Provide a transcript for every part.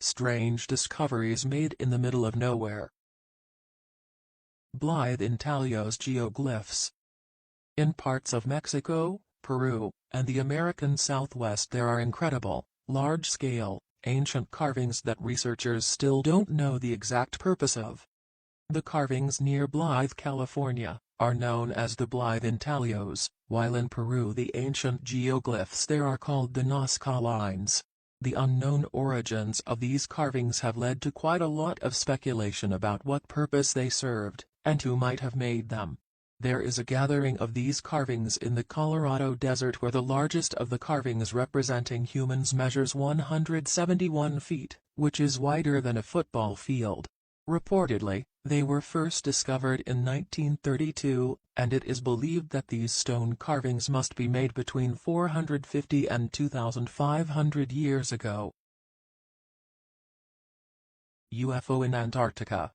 Strange discoveries made in the middle of nowhere. Blythe intaglios geoglyphs. In parts of Mexico, Peru, and the American Southwest there are incredible, large-scale, ancient carvings that researchers still don't know the exact purpose of. The carvings near Blythe, California, are known as the Blythe intaglios, while in Peru the ancient geoglyphs there are called the Nazca lines. The unknown origins of these carvings have led to quite a lot of speculation about what purpose they served, and who might have made them. There is a gathering of these carvings in the Colorado Desert where the largest of the carvings representing humans measures 171 feet, which is wider than a football field. Reportedly, they were first discovered in 1932, and it is believed that these stone carvings must be made between 450 and 2,500 years ago. UFO in Antarctica.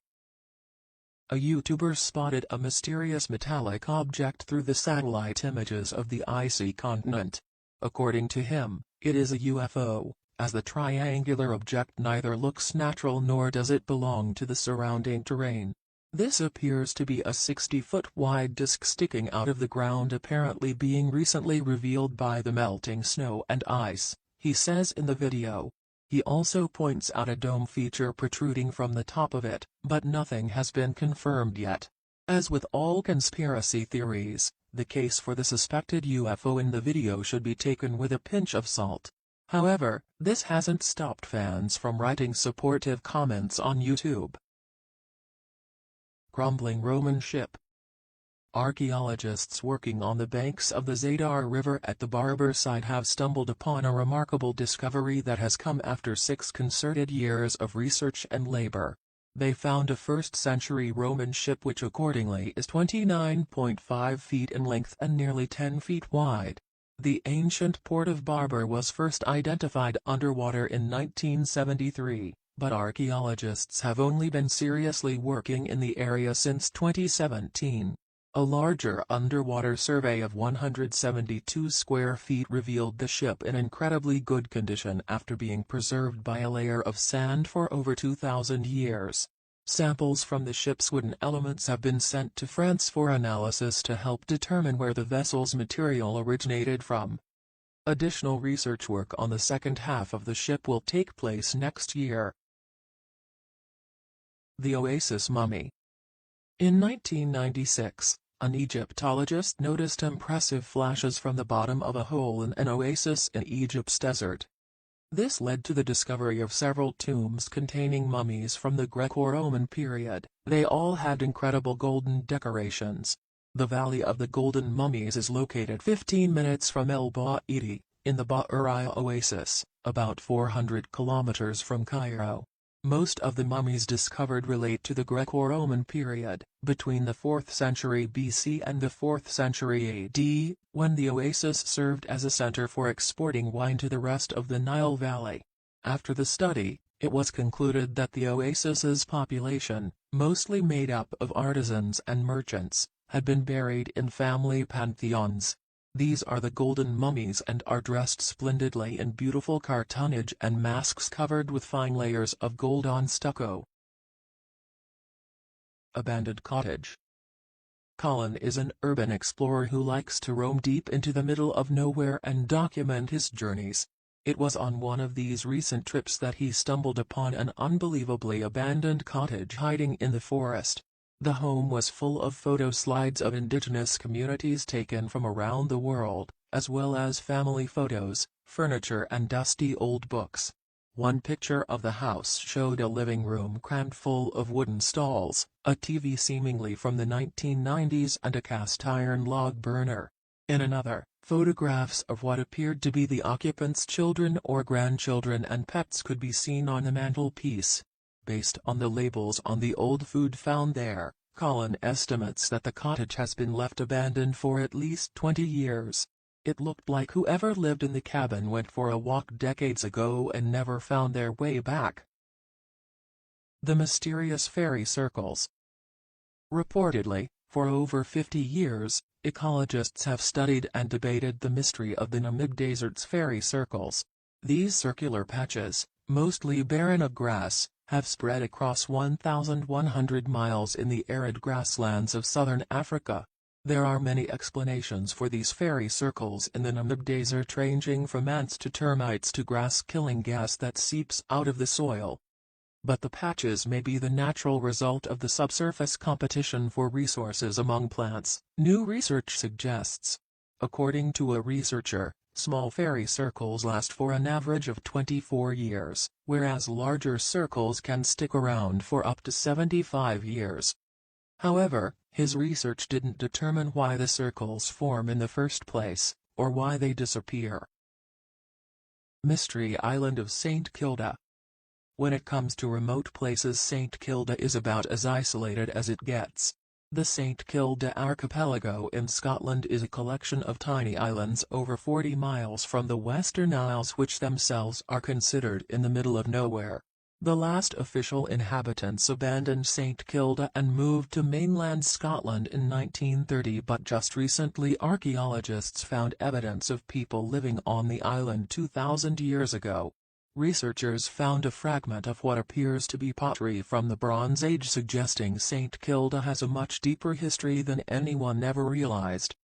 A YouTuber spotted a mysterious metallic object through the satellite images of the icy continent. According to him, it is a UFO, as the triangular object neither looks natural nor does it belong to the surrounding terrain. This appears to be a 60-foot wide disk sticking out of the ground, apparently being recently revealed by the melting snow and ice, he says in the video. He also points out a dome feature protruding from the top of it, but nothing has been confirmed yet. As with all conspiracy theories, the case for the suspected UFO in the video should be taken with a pinch of salt. However, this hasn't stopped fans from writing supportive comments on YouTube. Crumbling Roman ship. Archaeologists working on the banks of the Zadar River at the Barber site have stumbled upon a remarkable discovery that has come after 6 concerted years of research and labor. They found a 1st-century Roman ship which accordingly is 29.5 feet in length and nearly 10 feet wide. The ancient port of Barber was first identified underwater in 1973, but archaeologists have only been seriously working in the area since 2017. A larger underwater survey of 172 square feet revealed the ship in incredibly good condition after being preserved by a layer of sand for over 2,000 years. Samples from the ship's wooden elements have been sent to France for analysis to help determine where the vessel's material originated from. Additional research work on the second half of the ship will take place next year. The Oasis Mummy. In 1996, an Egyptologist noticed impressive flashes from the bottom of a hole in an oasis in Egypt's desert. This led to the discovery of several tombs containing mummies from the Greco-Roman period. They all had incredible golden decorations. The Valley of the Golden Mummies is located 15 minutes from El Ba'idi, in the Ba'uriya Oasis, about 400 kilometers from Cairo. Most of the mummies discovered relate to the Greco-Roman period, between the 4th century BC and the 4th century AD, when the oasis served as a center for exporting wine to the rest of the Nile Valley. After the study, it was concluded that the oasis's population, mostly made up of artisans and merchants, had been buried in family pantheons. These are the golden mummies and are dressed splendidly in beautiful cartonnage and masks covered with fine layers of gold on stucco. Abandoned cottage. Colin is an urban explorer who likes to roam deep into the middle of nowhere and document his journeys. It was on one of these recent trips that he stumbled upon an unbelievably abandoned cottage hiding in the forest. The home was full of photo slides of indigenous communities taken from around the world, as well as family photos, furniture and dusty old books. One picture of the house showed a living room crammed full of wooden stalls, a TV seemingly from the 1990s and a cast-iron log burner. In another, photographs of what appeared to be the occupants' children or grandchildren and pets could be seen on the mantelpiece. Based on the labels on the old food found there, Colin estimates that the cottage has been left abandoned for at least 20 years. It looked like whoever lived in the cabin went for a walk decades ago and never found their way back. The mysterious fairy circles. Reportedly, for over 50 years, ecologists have studied and debated the mystery of the Namib Desert's fairy circles. These circular patches, mostly barren of grass, have spread across 1,100 miles in the arid grasslands of southern Africa. There are many explanations for these fairy circles in the Namib Desert, ranging from ants to termites to grass-killing gas that seeps out of the soil. But the patches may be the natural result of the subsurface competition for resources among plants, new research suggests. According to a researcher, small fairy circles last for an average of 24 years, whereas larger circles can stick around for up to 75 years. However, his research didn't determine why the circles form in the first place, or why they disappear. Mystery Island of St. Kilda. When it comes to remote places, St. Kilda is about as isolated as it gets. The St. Kilda archipelago in Scotland is a collection of tiny islands over 40 miles from the Western Isles, which themselves are considered in the middle of nowhere. The last official inhabitants abandoned St. Kilda and moved to mainland Scotland in 1930, but just recently archaeologists found evidence of people living on the island 2,000 years ago. Researchers found a fragment of what appears to be pottery from the Bronze Age, suggesting St. Kilda has a much deeper history than anyone ever realized.